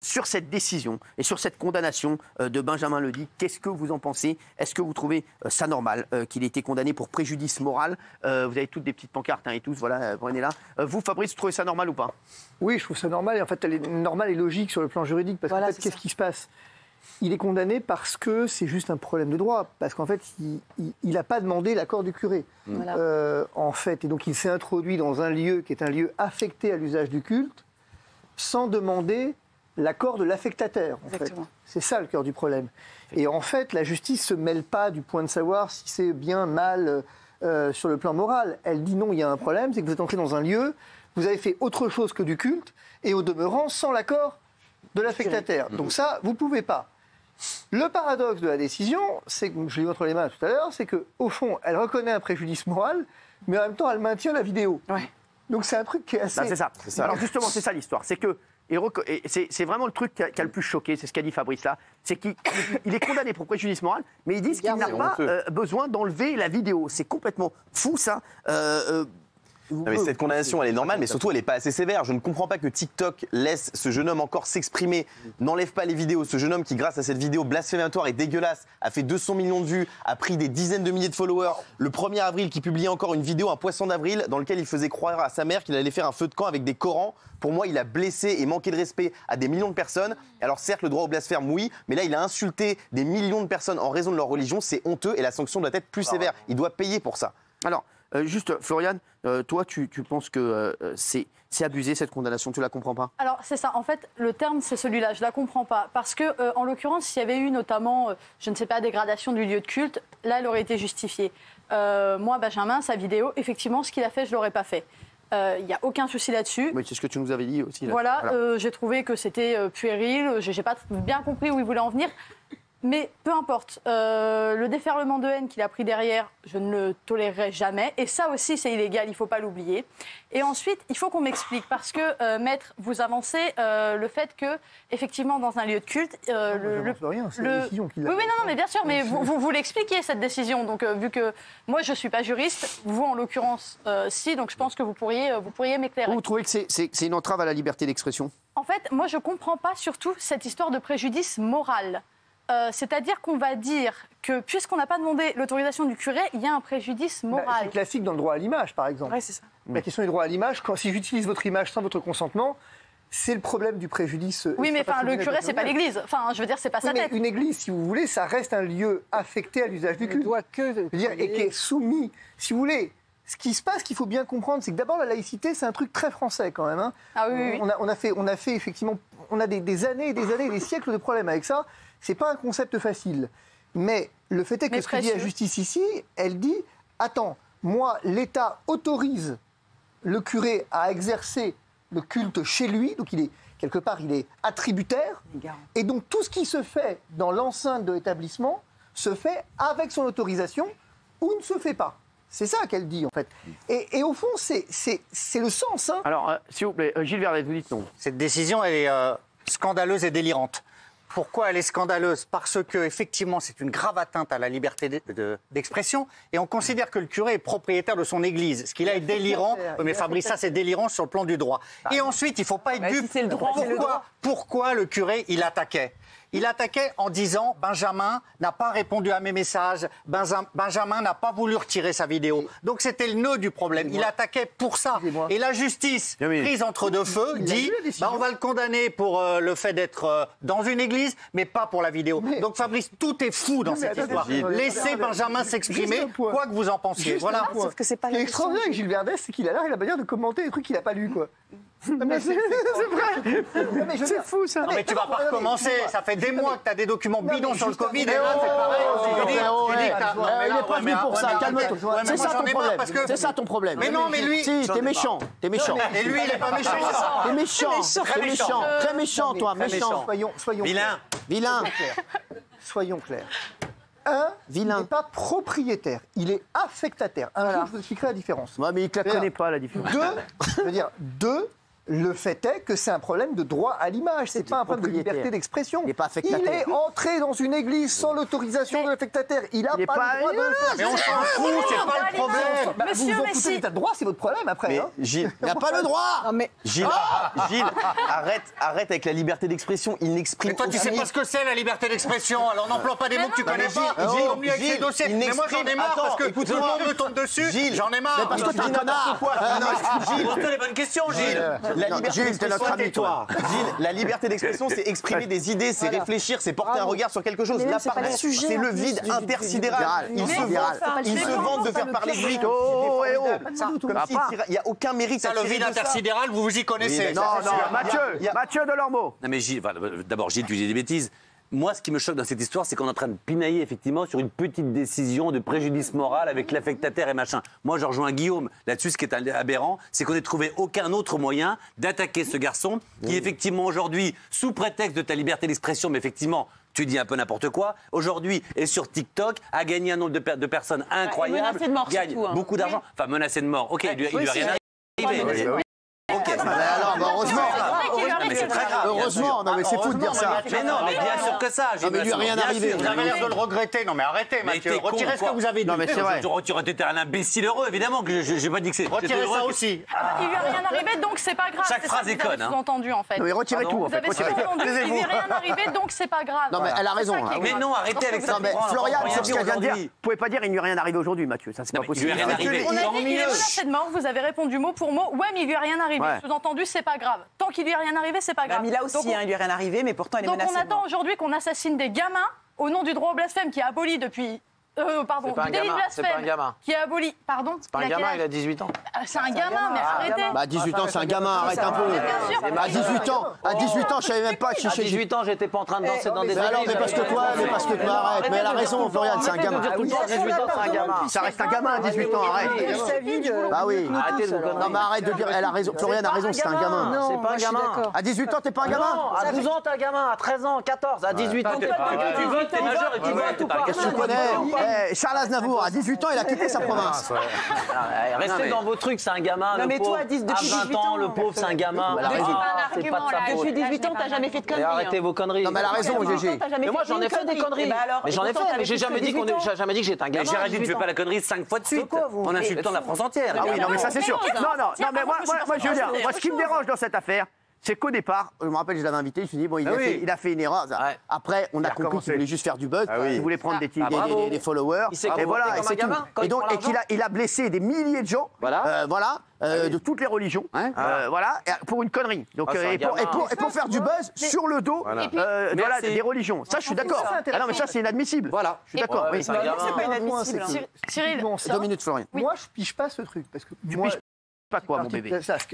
sur cette décision et sur cette condamnation de Benjamin Ledy, qu'est-ce que vous en pensez? Est-ce que vous trouvez ça normal qu'il ait été condamné pour préjudice moral? Vous avez toutes des petites pancartes et tous, voilà, prenez-la. Vous, Fabrice, vous trouvez ça normal ou pas? Oui, je trouve ça normal. Et en fait, elle est normale et logique sur le plan juridique. Parce qu'en fait, qu'est-ce qui se passe? Il est condamné parce que c'est juste un problème de droit. Parce qu'en fait, il n'a pas demandé l'accord du curé. Voilà. En fait, et donc il s'est introduit dans un lieu qui est un lieu affecté à l'usage du culte sans demander l'accord de l'affectataire, en fait. C'est ça le cœur du problème. Et en fait, la justice ne se mêle pas du point de savoir si c'est bien, mal, sur le plan moral. Elle dit non, il y a un problème, c'est que vous êtes entré dans un lieu, vous avez fait autre chose que du culte, et au demeurant, sans l'accord de l'affectataire. Donc ça, vous ne pouvez pas. Le paradoxe de la décision, c'est que, je l'ai eu entre les mains tout à l'heure, c'est qu'au fond, elle reconnaît un préjudice moral, mais en même temps, elle maintient la vidéo. Ouais. Donc c'est un truc qui est assez... C'est ça. Alors justement, c'est ça l'histoire. C'est que c'est vraiment le truc qui a le plus choqué, c'est ce qu'a dit Fabrice là, c'est qu'il est condamné pour préjudice moral, mais ils disent qu'il n'a pas besoin d'enlever la vidéo. C'est complètement fou ça. Non, mais cette condamnation, elle est normale, mais surtout, elle n'est pas assez sévère. Je ne comprends pas que TikTok laisse ce jeune homme encore s'exprimer, n'enlève pas les vidéos. Ce jeune homme qui, grâce à cette vidéo blasphématoire et dégueulasse, a fait 200 millions de vues, a pris des dizaines de milliers de followers. Le 1er avril, qui publiait encore une vidéo, un poisson d'avril, dans lequel il faisait croire à sa mère qu'il allait faire un feu de camp avec des Corans. Pour moi, il a blessé et manqué de respect à des millions de personnes. Alors certes, le droit au blasphème, oui, mais là, il a insulté des millions de personnes en raison de leur religion. C'est honteux et la sanction doit être plus sévère. Il doit payer pour ça. Alors, juste, Floriane, toi, tu penses que c'est abusé cette condamnation, tu la comprends pas? Alors, c'est ça. En fait, le terme, c'est celui-là. Je la comprends pas. Parce que, en l'occurrence, s'il y avait eu notamment, je ne sais pas, dégradation du lieu de culte, là, elle aurait été justifiée. Moi, Benjamin, sa vidéo, effectivement, ce qu'il a fait, je l'aurais pas fait. Il n'y a aucun souci là-dessus. Oui, c'est ce que tu nous avais dit aussi. Là. Voilà. J'ai trouvé que c'était puéril. J'ai pas bien compris où il voulait en venir. Mais peu importe, le déferlement de haine qu'il a pris derrière, je ne le tolérerai jamais. Et ça aussi, c'est illégal, il ne faut pas l'oublier. Et ensuite, il faut qu'on m'explique, parce que, maître, vous avancez le fait que, effectivement, dans un lieu de culte... rien, c'est la décision qu'il a. Oui, non, mais bien sûr, mais vous l'expliquez, cette décision. Donc, vu que moi, je ne suis pas juriste, vous, en l'occurrence, si, donc je pense que vous pourriez m'éclairer. Vous trouvez que c'est une entrave à la liberté d'expression? En fait, moi, je ne comprends pas surtout cette histoire de préjudice moral. C'est-à-dire qu'on va dire que, puisqu'on n'a pas demandé l'autorisation du curé, il y a un préjudice moral. C'est classique dans le droit à l'image, par exemple. Ouais, c'est ça. La question du droit à l'image, si j'utilise votre image sans votre consentement, c'est le problème du préjudice. Oui, mais le curé, c'est pas l'église. Enfin, je veux dire, c'est pas sa tête. Une église, si vous voulez, ça reste un lieu affecté à l'usage du culte. Et qui est soumis, si vous voulez. Ce qui se passe, qu'il faut bien comprendre, c'est que d'abord, la laïcité, c'est un truc très français quand même. Hein. Ah oui. On a fait effectivement, on a des années et des années, des siècles de problèmes avec ça. C'est pas un concept facile. Mais le fait est que ce que dit la justice ici, elle dit, attends, moi, l'État autorise le curé à exercer le culte chez lui, donc quelque part, il est attributaire. Et donc, tout ce qui se fait dans l'enceinte de l'établissement se fait avec son autorisation ou ne se fait pas. C'est ça qu'elle dit, en fait. Et au fond, c'est le sens. Hein. Alors, s'il vous plaît, Gilles Verdet, vous dites non. Cette décision, elle est scandaleuse et délirante. Pourquoi elle est scandaleuse? Parce que, effectivement, c'est une grave atteinte à la liberté d'expression. Et on considère que le curé est propriétaire de son église. Ce qui là est délirant. Mais Fabrice, ça, c'est délirant sur le plan du droit. Et ensuite, il ne faut pas être dupe. Pourquoi le curé, il attaquait? Il attaquait en disant « Benjamin n'a pas répondu à mes messages, Benjamin n'a pas voulu retirer sa vidéo ». Donc c'était le nœud du problème. Il attaquait pour ça. Et la justice, prise entre deux feux, dit « on va le condamner pour le fait d'être dans une église, mais pas pour la vidéo ». Donc Fabrice, tout est fou dans cette histoire. Laissez Benjamin s'exprimer, quoi que vous en pensiez. Voilà. Sauf que c'est pas extraordinaire avec Gilles Verdet, c'est qu'il a l'air, il a manière de commenter des trucs qu'il n'a pas lus, quoi. Mais c'est vrai. C'est fou ça. Non mais tu vas pas recommencer. Ça fait des mois que tu as des documents bidons sur le Covid. Et là c'est pareil. Il n'est pas venu pour ça. Calme-toi. C'est ça ton problème. C'est ça ton problème. Mais non, mais lui. Si, t'es méchant. T'es méchant. Et lui, il est pas méchant. T'es méchant. Très méchant. Très méchant, toi. Méchant. Soyons vilain. Vilain. Soyons clairs. Il n'est pas propriétaire, il est affectataire. Un jour, je vous expliquerai la différence. Ouais, mais il ne la connaît pas, la différence. Deux, Le fait est que c'est un problème de droit à l'image, c'est pas un problème de liberté d'expression. Il est entré dans une église sans l'autorisation de l'affectataire. Il n'a pas le droit de le faire. Mais on s'en fout, c'est pas le problème. Vous vous en foutez de l'état de droit, c'est votre problème après. Mais Hein. Gilles, Il n'a pas le droit. Gilles, arrête avec la liberté d'expression. Il n'exprime Mais toi, tu sais pas ce que c'est la liberté d'expression, alors n'emploie pas des mots que tu connais pas. Gilles, Comme lui avec ses dossiers. il Mais moi, j'en ai marre parce que tout le monde me tombe dessus. Gilles, J'en ai marre. parce que tu dis n'importe quoi. Gilles, Pose-toi les bonnes questions, Gilles. la liberté Gilles, t'es notre ami, toi. Gilles, la liberté d'expression, c'est exprimer des idées, c'est réfléchir, c'est porter un regard sur quelque chose. Là, c'est le vide intersidéral. Ils se vantent de faire parler de lui. Oh, eh oh. Comme s'il n'y a aucun mérite à Ça, le tirer vide de ça. intersidéral, vous vous y connaissez. Non, Mathieu Delormeau. Non mais Gilles, d'abord Gilles, tu dis des bêtises. Moi, ce qui me choque dans cette histoire, c'est qu'on est en train de pinailler effectivement sur une petite décision de préjudice moral avec l'affectataire et machin. Moi, je rejoins Guillaume là-dessus. Ce qui est aberrant, c'est qu'on n'ait trouvé aucun autre moyen d'attaquer ce garçon qui, effectivement, aujourd'hui, sous prétexte de ta liberté d'expression, mais effectivement, tu dis un peu n'importe quoi, aujourd'hui est sur TikTok, a gagné un nombre de personnes incroyables, menacé de mort, gagne surtout, hein. beaucoup d'argent, enfin menacé de mort. Ok, il lui a rien arrivé. Ok, Alors, heureusement. mais c'est très grave. Heureusement, non mais c'est fou de dire ça. Mais non, mais bien sûr que ça. Non, mais il lui a rien arrivé. Vous avez l'air de le regretter. Non, mais arrêtez, Mais Mathieu. t'es con, Retirez ce quoi. que vous avez dit. Non, mais c'est vrai. Tu es un imbécile heureux, évidemment. Que j'ai pas dit que c'est. Retirez ça aussi. Il lui a rien arrivé, donc c'est pas grave. Chaque C'est phrase ça est que vous avez conne, hein. sous-entendu, en fait. Non, mais retirez tout, en Vous fait. avez Retirez. sous-entendu, il lui est rien arrivé, donc c'est pas grave. Non, mais elle a raison. C'est ça qui est hein. Mais grave. non, arrêtez avec ça. Non, mais Florian, sur ce qu'elle vient de dire, aujourd'hui. vous pouvez pas dire il ne lui est rien arrivé aujourd'hui, Mathieu. Ça, c'est pas Non, mais il lui possible. est rien arrivé. On a Tant dit qu'il est mieux. menacé de mort, vous avez répondu mot pour mot. Ouais, mais il lui est rien arrivé. Ouais. Sous-entendu, c'est pas grave. Tant qu'il lui est rien arrivé, c'est pas grave. Mais là aussi, Donc, il lui est rien arrivé, mais pourtant, il est donc menacé on de attend mort. aujourd'hui qu'on assassine des gamins au nom du droit au blasphème qui est aboli depuis. Pardon, pas un du délit de gamin, c'est pas un blasphème gamin. qui est aboli. Pardon. C'est pas un gamin, il a 18 ans. C'est un gamin, mais arrêtez. Bah, 18 ans, c'est un gamin, arrête un peu. Mais bien sûr. À 18 ans, je savais même pas que À 18 ans, j'étais pas en train de danser dans des Mais alors, mais parce que toi, arrête. Mais elle a raison, Florian, c'est un gamin. Tout le temps, 18 ans, c'est un gamin. Ça reste un gamin à 18 ans, arrête. Bah oui. Arrêtez de vous conneries. Non, mais arrête de dire, elle a raison. Florian a raison, c'est un gamin. C'est pas un gamin. À 18 ans, t'es pas un gamin? Non, à 12 ans, t'es un gamin. À 13 ans, 14, à 18 ans, t'es pas un gamin. Tu votes, t'es majeur et tu votes ou pas? Qu'est-ce que tu connais? Charles Aznavour, à 18 ans, il a quitté sa province. Restez dans vos trucs, c'est un gamin. Non, le mais pauvre. toi, depuis À 18 20 ans, ans, le pauvre, c'est un gamin. Elle a raison. C'est pas de sa faute. Depuis 18 ans, t'as jamais fait de Et conneries. arrêtez vos conneries. Non, mais elle a raison, GG. Mais moi, j'en ai fait des conneries. Mais j'en ai fait, mais j'ai jamais dit j'ai jamais dit que j'étais un Mais gamin. Géraldine, tu fais pas la connerie 5 fois de suite en insultant la France entière. Ah oui, non, mais ça, c'est sûr. Non, Non, tiens, mais moi, je veux dire, c'est moi, ce qui me dérange dans cette affaire, c'est qu'au départ, je me rappelle, je l'avais invité, je me suis dit, bon, il a fait une erreur. Ouais. Après, on a compris qu'il voulait juste faire du buzz, il voulait prendre bravo. des followers. Il s'est Et comporté voilà, comme et un c'est tout. gamin quand Et il donc, prend et qu'il a blessé des milliers de gens, Voilà. de toutes les religions, voilà, pour une connerie. Donc, c'est un et pour faire du buzz sur le dos des religions. Ça, je suis d'accord. Ah non, mais ça, c'est inadmissible. Voilà. Je suis d'accord. Ouais, Oui. c'est un gamin. C'est pas inadmissible. Cyril, 2 minutes, Florian. Moi, je pige pas ce truc. Parce que moi, piges pas quoi, mon bébé? Ça, ce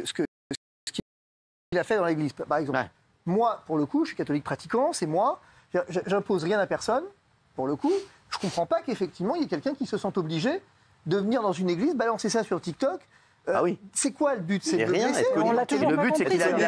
qu'il a fait dans l'église, par exemple. Ouais. Moi, pour le coup, je suis catholique pratiquant, c'est moi. J'impose rien à personne, pour le coup. Je comprends pas qu'effectivement, il y ait quelqu'un qui se sente obligé de venir dans une église, balancer ça sur TikTok. Ah oui. C'est quoi le but? C'est Mais de le rien, blesser. être connu. On l'a Et toujours le pas but, c'est compris. qu'il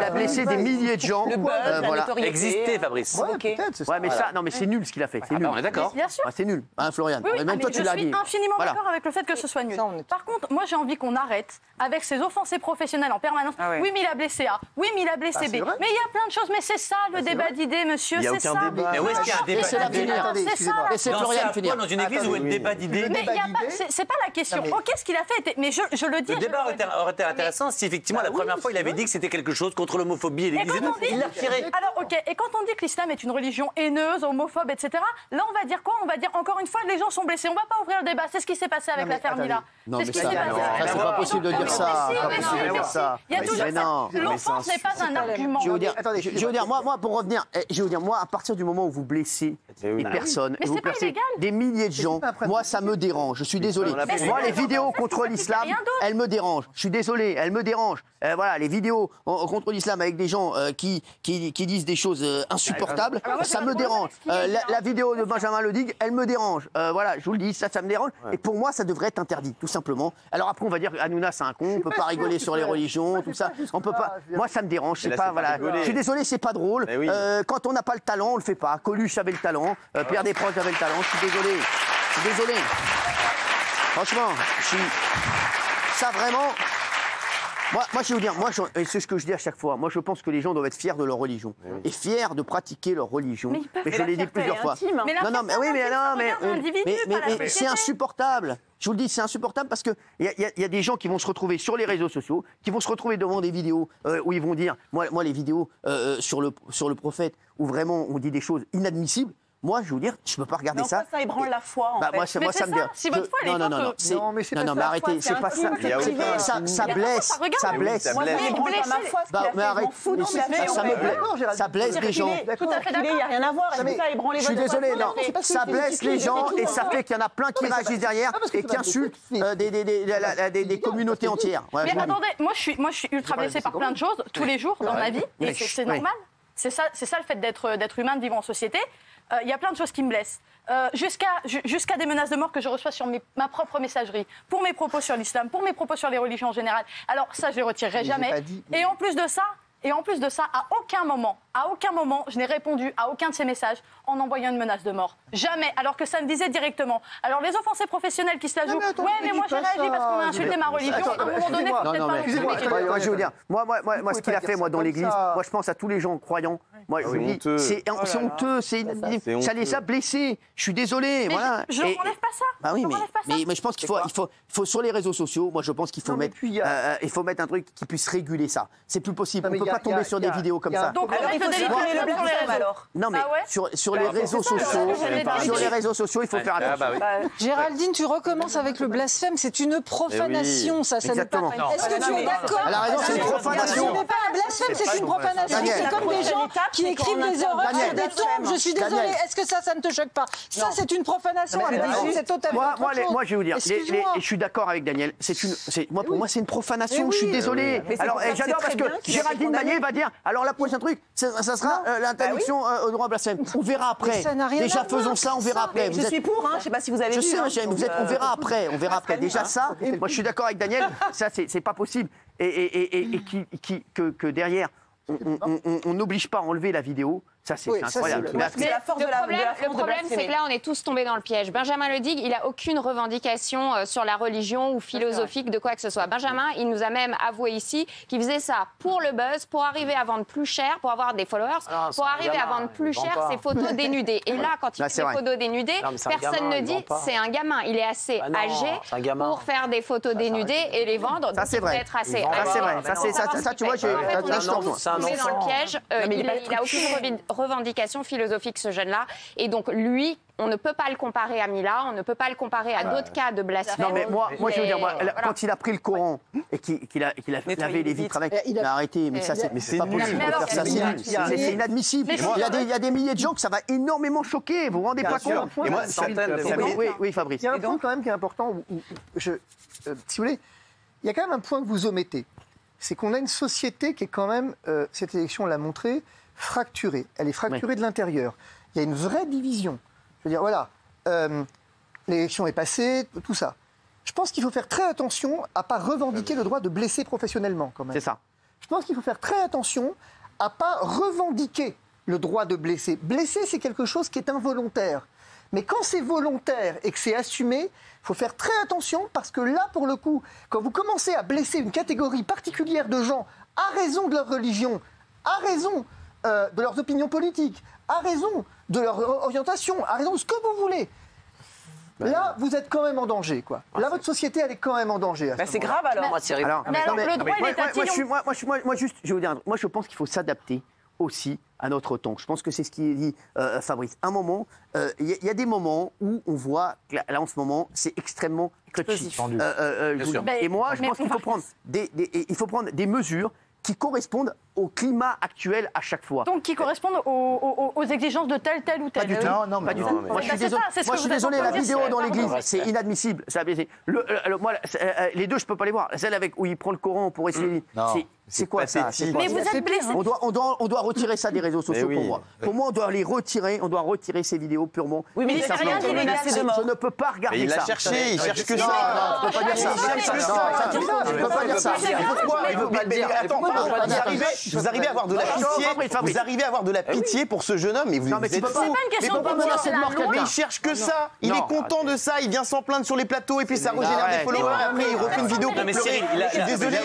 a blessé des milliers de gens. Le buzz, la Voilà. notoriété. Exister, Fabrice. Ouais, Ok. peut-être, c'est ça. Ouais, mais ça, non, mais c'est nul ce qu'il a fait. C'est nul. On est d'accord. bien sûr. Ah, c'est nul, hein, Florian. Oui, Et même toi, mais tu l'as dit. Je suis infiniment Voilà. d'accord avec le fait que ce soit nul. Ça, on est- Par contre, moi, j'ai envie qu'on arrête avec ces offensés professionnels en permanence. Ah ouais. Oui, mais il a blessé A. Oui, mais il a blessé c'est B. vrai. Mais il y a plein de choses. Mais c'est ça le débat d'idées, monsieur. Il y a C'est aucun ça. débat. Mais où est-ce qu'il y a un débat Laissez-la d'idées finir. Attendez, C'est ça. excusez-moi. Laissez Danser Florian à finir. poil dans une église où il y a un débat d'idées. Mais il y a débat pas, d'idées. c'est pas la question. Non, mais- Ok, ce qu'il a fait était. Mais je le dis. Le je débat le redis. aurait été intéressant si effectivement la première fois il avait dit que c'était quelque chose contre l'homophobie et Et l'église. quand on dit, Il l'a retiré. alors ok, et quand on dit que l'islam est une religion haineuse, homophobe, etc., là on va dire quoi? On va dire encore une fois les gens sont blessés. On va pas ouvrir le débat. C'est ce qui s'est passé avec mais la Fermila. Non, C'est mais ce qui ça, s'est passé. non, avec ça, c'est la- pas possible de dire ça. Mais si, Pas mais possible non, de dire mais ça. Il y a Mais toujours non. ça. L'enfance n'est pas un argument. Je vais vous dire, Attendez, je vais vous dire, moi, pour revenir, je vais vous dire, moi, à partir du moment où vous blessez des personnes, Mais et vous c'est pas blessez illégal. des milliers de gens, pas un problème. moi, ça me dérange. Je suis désolé. Mais c'est Moi, pas les un vidéos problème. contre C'est l'islam, rien d'autre. elles me dérangent. Je suis désolé, elles me dérangent. Voilà, les vidéos contre l'islam avec des gens qui disent des choses insupportables, ça me dérange. La vidéo de Benjamin Ledig, elle me dérange. Voilà, je vous le dis, ça me dérange. Et pour moi, ça devrait être interdit, tout simplement. Alors après, on va dire Hanouna, c'est un con, on peut pas rigoler sur les religions, tout ça. On peut pas. Moi, ça me dérange. Mais C'est là, pas, c'est pas voilà. rigoler. Je suis désolé, c'est pas drôle. Mais oui. Quand on n'a pas le talent, on le fait pas. Coluche avait le talent, Pierre Desproges avait le talent. Je suis désolé. Je suis désolé. Franchement, ça vraiment. Moi, je vais vous dire, et c'est ce que je dis à chaque fois, moi, je pense que les gens doivent être fiers de leur religion et fiers de pratiquer leur religion. Mais je l'ai dit plusieurs fois. Mais c'est insupportable. Je vous le dis, c'est insupportable parce qu'il y a des gens qui vont se retrouver sur les réseaux sociaux, qui vont se retrouver devant des vidéos où ils vont dire, moi les vidéos sur le prophète, où vraiment on dit des choses inadmissibles. Moi, je vais vous dire, je ne peux pas regarder ça. Ça ébranle la foi, en fait. Moi, ça me dit. Si votre foi, elle est non, mais arrêtez, c'est pas ça. Ça blesse. Ça blesse. Ça blesse les gens. Il n'y a rien à voir. Ça ébranle les Je suis désolé, non. Ça blesse les gens et ça fait qu'il y en a plein qui réagissent derrière et qui insultent des communautés entières. Mais attendez, moi je suis ultra blessée par plein de choses tous les jours dans ma vie et c'est normal. C'est ça le fait d'être humain, de vivre en société. Il y a plein de choses qui me blessent. Jusqu'à des menaces de mort que je reçois sur ma propre messagerie, pour mes propos sur l'islam, pour mes propos sur les religions en général. Alors ça, je ne les retirerai jamais. Et en plus de ça, à aucun moment, je n'ai répondu à aucun de ces messages en envoyant une menace de mort. Jamais, alors que ça me disait directement. Alors les offensés professionnels qui se la jouent, mais moi j'ai réagi parce qu'on a insulté ma religion, à un moment donné, il faut peut-être pas... Je veux dire, moi ce qu'il a fait dans l'église, moi je pense à tous les gens croyants. Moi, je vous dis, c'est honteux, ça les a blessés. Je suis désolé. Mais voilà. je n'enlève pas ça. Bah oui, mais je pense qu'il faut sur les réseaux sociaux, moi je pense qu'il faut mettre un truc qui puisse réguler ça. C'est plus possible. On ne peut pas tomber sur des vidéos comme ça. Donc il faut délivrer le blasphème alors. Non mais sur les réseaux sociaux, il faut faire attention. Géraldine, tu recommences avec le blasphème, c'est une profanation, ça n'est pas. Est-ce que tu es d'accord? Elle a raison, c'est une profanation. Ce n'est pas un blasphème, c'est une profanation. C'est comme des gens qui écrivent des horreurs sur des tombes. Je suis désolée. Est-ce que ça ne te choque pas? Ça, c'est une profanation. C'est totalement autre chose. Moi, je vais vous dire, je suis d'accord avec Daniel. Pour moi, c'est une profanation. Je suis désolé. Alors, j'adore parce que Géraldine Magnier va dire. Alors, la prochaine truc, ça sera l'interdiction au droit blasphème. On verra après. Déjà, faisons ça, on verra après. Je suis pour. Je ne sais pas si vous avez vu. Je sais, on verra après. On verra après. Déjà ça. Moi, je suis d'accord avec Daniel. Ça, c'est pas possible. Et que derrière. On n'oblige pas à enlever la vidéo, ça c'est incroyable. Le problème, c'est que là, on est tous tombés dans le piège. Benjamin Ledig, il n'a aucune revendication sur la religion ou philosophique de quoi que ce soit. Benjamin, il nous a même avoué ici qu'il faisait ça pour le buzz, pour arriver à vendre plus cher, pour avoir des followers, pour arriver à vendre plus cher ses photos dénudées. Et là, quand il fait des photos dénudées, personne ne dit c'est un gamin. Il est assez âgé pour faire des photos dénudées et les vendre. Ça c'est vrai. Ça c'est vrai. Ça tu vois, mais dans le piège, il n'a aucune revendication philosophique, ce jeune-là. Et donc, lui, on ne peut pas le comparer à Mila, on ne peut pas le comparer à d'autres cas de blasphème. Non, mais moi je veux dire, quand il a pris le Coran et qu'il a lavé les vitres avec, il a arrêté. Mais ça, c'est pas possible de faire ça. C'est inadmissible. Il y a des milliers de gens que ça va énormément choquer. Vous vous rendez pas compte? Oui, Fabrice. Il y a un point quand même qui est important. Si vous voulez, il y a quand même un point que vous omettez. C'est qu'on a une société qui est quand même, cette élection l'a montré, fracturée. Elle est fracturée de l'intérieur. Il y a une vraie division. Je veux dire, voilà, l'élection est passée, tout ça. Je pense qu'il faut faire très attention à ne pas revendiquer le droit de blesser professionnellement, quand même. C'est ça. Je pense qu'il faut faire très attention à ne pas revendiquer le droit de blesser. Blesser, c'est quelque chose qui est involontaire. Mais quand c'est volontaire et que c'est assumé, il faut faire très attention parce que là, pour le coup, quand vous commencez à blesser une catégorie particulière de gens à raison de leur religion, à raison de leurs opinions politiques, à raison de leur orientation, à raison de ce que vous voulez, là, vous êtes quand même en danger, quoi. Là, votre société, elle est quand même en danger. C'est grave alors. Le droit, il est tatillon. Moi, juste, je vais vous dire, moi, je pense qu'il faut s'adapter aussi à notre temps. Je pense que c'est ce qu'il dit Fabrice. Un moment, il y a des moments où on voit, là en ce moment, c'est extrêmement touchy. Et moi, je pense qu'il faut prendre des mesures qui correspondent au climat actuel à chaque fois. Donc qui correspondent aux exigences de tel ou tel. Pas du tout. Non, pas du tout. Moi, je suis désolé, la vidéo dans l'église, c'est inadmissible. Les deux, je peux pas les voir. Celle où il prend le Coran pour essayer. C'est quoi ça? Mais vous êtes blessé. On doit retirer ça des réseaux sociaux pour moi. Pour moi, on doit les retirer. On doit retirer ces vidéos purement. Oui, mais il n'y a rien d'illégal de mort. Je ne peux pas regarder ça. Il a cherché, il cherche que ça. Je ne peux pas dire ça. Je ne peux pas dire ça. Pourquoi il veut pas le dire? Attends, on va y arriver. Vous arrivez à avoir de la pitié. Vous arrivez à avoir de la pitié pour ce jeune homme, mais vous êtes fou. C'est pas une question de menacer de mort Mais il cherche que ça. Il est content de ça. Il vient s'en plaindre sur les plateaux et puis ça régénère des followers. Après, il refait une vidéo pour pleurer. Je suis désolé.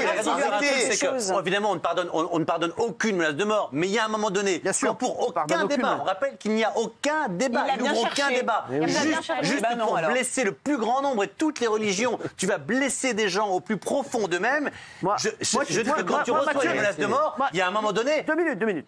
Évidemment, on ne pardonne aucune menace de mort, mais il y a un moment donné, pour aucun débat, on rappelle qu'il n'y a aucun débat, il n'ouvre aucun débat. Juste pour blesser le plus grand nombre et toutes les religions, tu vas blesser des gens au plus profond d'eux-mêmes. Je dis que quand tu reçois une menace de mort, il y a un moment donné. 2 minutes.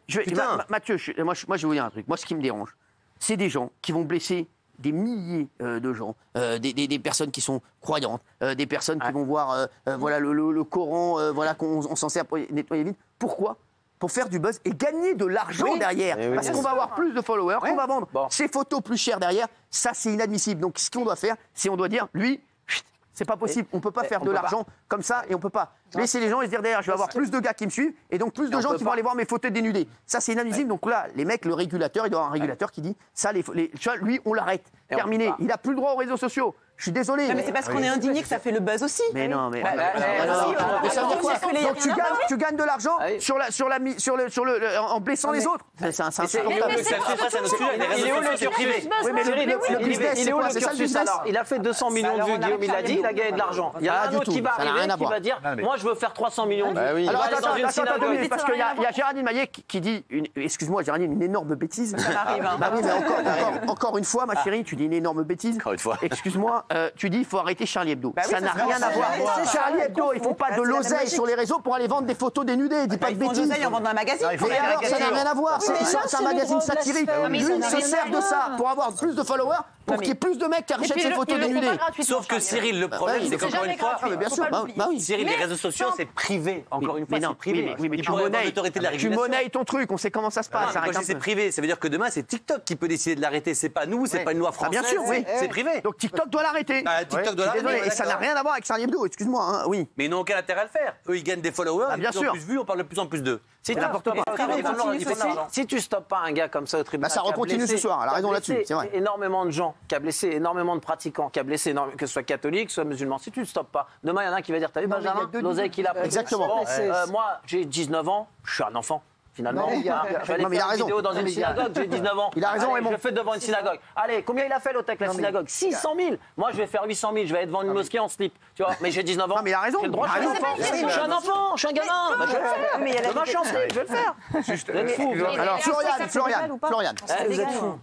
Mathieu, moi je vais vous dire un truc. Moi, ce qui me dérange, c'est des gens qui vont blesser des milliers de gens, des personnes qui sont croyantes, des personnes qui vont voir voilà, le Coran, voilà, qu'on s'en sert pour nettoyer vite. Pourquoi ? Pour faire du buzz et gagner de l'argent derrière. Parce qu'on va avoir plus de followers, qu'on va vendre ses photos plus chères derrière. Ça, c'est inadmissible. Donc, ce qu'on doit faire, c'est on doit dire, lui, c'est pas possible. On peut pas faire de l'argent comme ça et on peut pas laisser les gens et se dire derrière, je vais avoir plus de gars qui me suivent et donc plus de gens qui vont aller voir mes photos dénudées. Ça, c'est inadmissible. Donc là, les mecs, le régulateur, il doit y avoir un régulateur qui dit, ça, lui, on l'arrête. Terminé. Il n'a plus le droit aux réseaux sociaux. Je suis désolé. Mais c'est parce qu'on est indigné que ça fait le buzz aussi. Mais non, mais. Ça veut dire quoi ? Donc tu gagnes de l'argent en blessant les autres. C'est insupportable. Il est où le cursus privé ? Le business, il est où le cursus alors ? Il a fait 200 millions de vues, Guillaume, il a dit, il a gagné de l'argent. Il y a un autre qui va arriver, qui va dire, moi je veux faire 300 millions de vues. Alors attends, parce qu'il y a Géraldine Maillet qui dit, excuse-moi Géraldine, une énorme bêtise. Ça arrive. Bah oui, mais encore une fois, ma chérie, tu dis une énorme bêtise. Encore une fois. Excuse-moi. Tu dis il faut arrêter Charlie Hebdo. Ça n'a rien à voir. Charlie Hebdo, ils font pas de l'oseille sur les réseaux pour aller vendre des photos dénudées. Dis pas de bêtises. Ils font de l'oseille en vendant un magazine. Mais alors, ça n'a rien à voir. C'est un magazine satirique. Lui, il se sert de ça pour avoir plus de followers, pour qu'il y ait plus de mecs qui achètent ces photos dénudées. Sauf que Cyril, le problème, c'est qu'encore une fois, bien sûr, Cyril, les réseaux sociaux, c'est privé. Encore une fois, c'est privé. Oui, mais tu monnaies ton truc. On sait comment ça se passe. Quand je dis c'est privé, ça veut dire que demain, c'est TikTok qui peut décider de l'arrêter. C'est pas nous, c'est pas une loi française. Bien sûr, oui. C'est privé. Donc TikTok doit l'arrêter. TikTok doit l'arrêter. Et ça n'a rien à voir avec Charlie Hebdo, excuse-moi, hein, oui. Mais ils n'ont aucun intérêt à le faire. Eux, ils gagnent des followers, bien sûr. Plus vus, on parle de plus en plus d'eux. Si tu stoppes pas un gars comme ça au tribunal, ça recontinue ce soir, elle a raison là-dessus, c'est vrai. Énormément de gens, qui a blessé énormément de pratiquants, qui a blessé que ce soit catholique, soit musulman. Si tu ne stoppes pas, demain il y en a un qui va dire, t'as vu Benjamin, l'oseille qu'il a pris. Exactement. Moi, j'ai 19 ans, je suis un enfant. Finalement, je vais aller faire une vidéo dans une synagogue, j'ai 19 ans. Il a raison, je le fais devant une synagogue. Allez, combien il a fait l'autre avec la synagogue ? 600 000. Moi, je vais faire 800 000, je vais être devant une mosquée en slip. Tu vois, mais j'ai 19 ans. Non, mais il a raison. J'ai le droit, je suis un enfant, je suis un gamin. Je vais le faire. Demain, je suis en slip, je vais le faire. Alors, Florian. Vous êtes fou.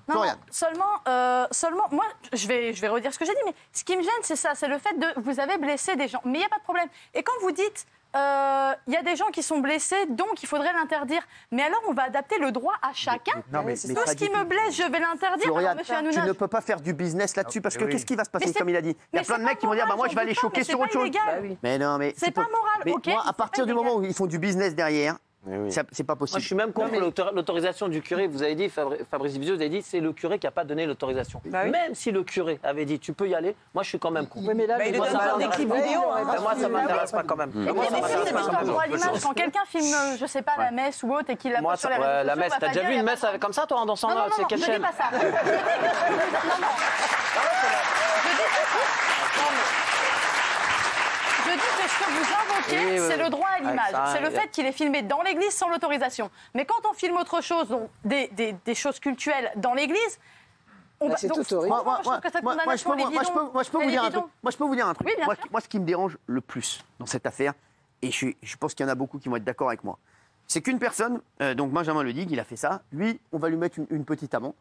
Seulement, moi, je vais redire ce que j'ai dit, mais ce qui me gêne, c'est ça, c'est le fait de vous avez blessé des gens. Mais il n'y a pas de problème. Et quand vous dites, il y a des gens qui sont blessés, donc il faudrait l'interdire. Mais alors, on va adapter le droit à chacun. Tout ce qui me blesse, je vais l'interdire. Florian, tu ne peux pas faire du business là-dessus, parce que qu'est-ce qui va se passer, comme il a dit ? Il y a plein de mecs qui vont dire, moi, je vais aller choquer sur autre chose. Mais non, mais c'est pas moral, ok. Moi, à partir du moment où ils font du business derrière, c'est pas possible. Moi, je suis même contre l'autorisation du curé. Vous avez dit, Fabrice Vizio, vous avez dit, c'est le curé qui n'a pas donné l'autorisation. Même si le curé avait dit, tu peux y aller, moi, je suis quand même contre. Mais là, il donne des clips vidéo. Moi, ça ne m'intéresse pas quand même. Quand quelqu'un filme, je sais pas, la messe ou autre et qu'il la pose sur les réseaux sociaux, la messe, t'as déjà vu une messe comme ça, toi, en dansant? C'est quelle chaîne? Non, je dis pas ça. Je dis que ce que vous invoquez, c'est le droit à l'image. C'est le fait qu'il est filmé dans l'église sans l'autorisation. Mais quand on filme autre chose, donc des choses cultuelles dans l'église, c'est tout horrible. Moi, je peux vous dire un truc. Moi, ce qui me dérange le plus dans cette affaire, et je pense qu'il y en a beaucoup qui vont être d'accord avec moi, c'est qu'une personne, donc Benjamin Ledig, il a fait ça, lui, on va lui mettre une petite amende.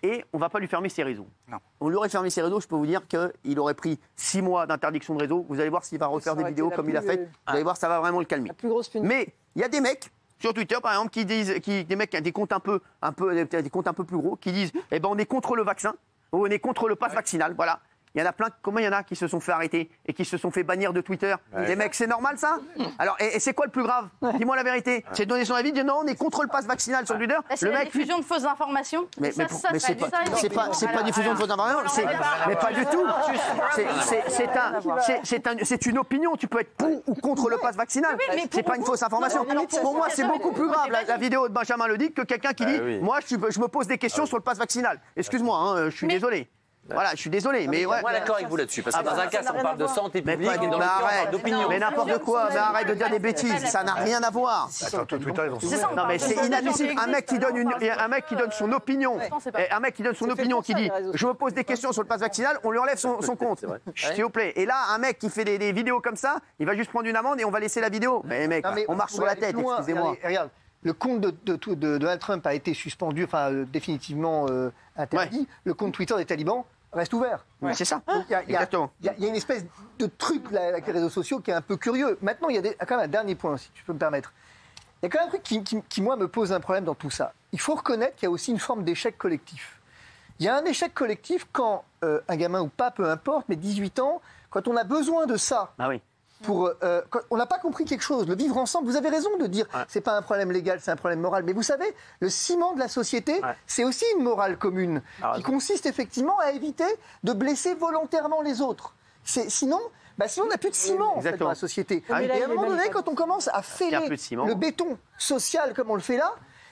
Et on ne va pas lui fermer ses réseaux. Non. On lui aurait fermé ses réseaux, je peux vous dire qu'il aurait pris 6 mois d'interdiction de réseau. Vous allez voir s'il va refaire des vidéos comme il a fait. Vous allez voir, ça va vraiment le calmer. Mais il y a des mecs sur Twitter, par exemple, qui disent, des mecs qui ont des comptes un peu plus gros, qui disent, eh ben, on est contre le vaccin, on est contre le pass vaccinal, voilà. Il y en a plein, comment il y en a qui se sont fait arrêter et qui se sont fait bannir de Twitter? Les mecs, c'est normal ça? Alors, et c'est quoi le plus grave? Dis-moi la vérité. C'est de donner son avis, dire non, on est contre le pass vaccinal sur Twitter. Le mec, diffusion de fausses informations. Mais c'est pas diffusion de fausses informations. Mais pas du tout. C'est une opinion. Tu peux être pour ou contre le pass vaccinal. C'est pas une fausse information. Pour moi, c'est beaucoup plus grave la vidéo de Benjamin Ledig que quelqu'un qui dit moi, je me pose des questions sur le pass vaccinal. Excuse-moi, je suis désolé. Voilà, je suis désolé, mais ouais. Moi, d'accord avec vous là-dessus, parce que dans un cas, on parle de santé publique, et dans l'autre cas, on parle d'opinion. Mais n'importe quoi, mais arrête de dire des bêtises, ça n'a rien à voir. Non, mais c'est inadmissible. Un mec qui donne son opinion, qui dit je me pose des questions sur le pass vaccinal, on lui enlève son compte. S'il vous plaît. Et là, un mec qui fait des vidéos comme ça, il va juste prendre une amende et on va laisser la vidéo. Mais mec, on marche sur la tête, excusez-moi. Regarde, le compte de Donald Trump a été suspendu, enfin définitivement interdit. Le compte Twitter des talibans reste ouvert. C'est ça. Exactement. Il y a une espèce de truc là, avec les réseaux sociaux qui est un peu curieux. Maintenant, il y a quand même un dernier point, si tu peux me permettre. Il y a quand même un truc qui, moi, me pose un problème dans tout ça. Il faut reconnaître qu'il y a aussi une forme d'échec collectif. Il y a un échec collectif quand un gamin ou pas, peu importe, mais 18 ans, quand on a besoin de ça. Ah oui. On n'a pas compris quelque chose. Le vivre ensemble, vous avez raison de dire c'est pas un problème légal, c'est un problème moral. Mais vous savez, le ciment de la société, c'est aussi une morale commune qui consiste effectivement à éviter de blesser volontairement les autres. Sinon, on n'a plus de ciment en fait, dans la société. Et à un moment donné, quand on commence à fêler le béton social comme on le fait là,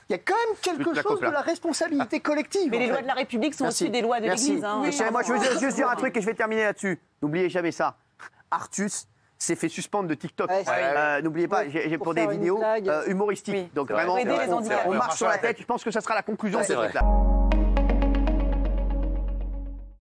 il y a quand même quelque chose de la responsabilité collective. Mais les lois de la République sont aussi des lois de l'Église. Hein. Moi, je veux juste dire un truc et je vais terminer là-dessus. N'oubliez jamais ça. Artus s'est fait suspendre de TikTok. N'oubliez pas, j'ai pour des vidéos humoristiques. Donc vraiment, on marche sur la tête. Je pense que ça sera la conclusion de ce truc-là.